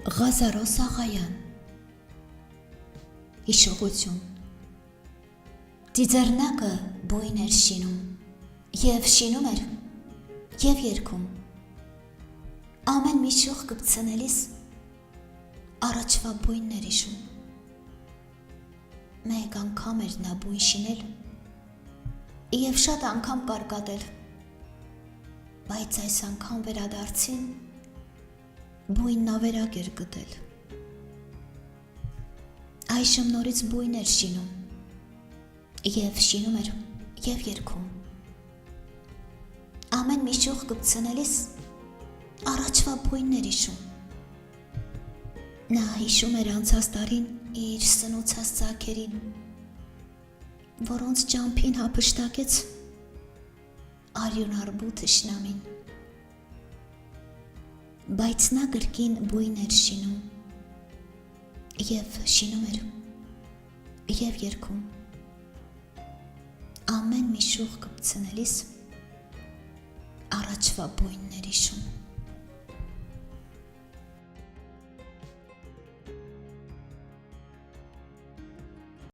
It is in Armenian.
Ղազարոս Աղայան Հիշողություն Ծիծեռնակը բույն էր շինում և շինում էր և երգում ամեն մի շուխ կպցնելիս առաջվա բույնն էր հիշում մեկ անգամ էր նա բույն շինել և շատ անգամ կարկատել բայց այս անգամ վերադարձին բույնն ավերակ էր գտել այժմ նորից բույն էր շինում և շինում էր և երգում ամեն մի շուխ կպցնելիս առաջվա բույնն էր հիշում նա հիշում էր անցած տարին իր սնուցած ծագերին որոնց ճամփին հափշտակեց արյունարբու թշնամին բայց նա կրկին բույն էր շինում և շինում էր և երգում ամեն մի շուխ կպցնելիս առաջվա բույնն էր հիշում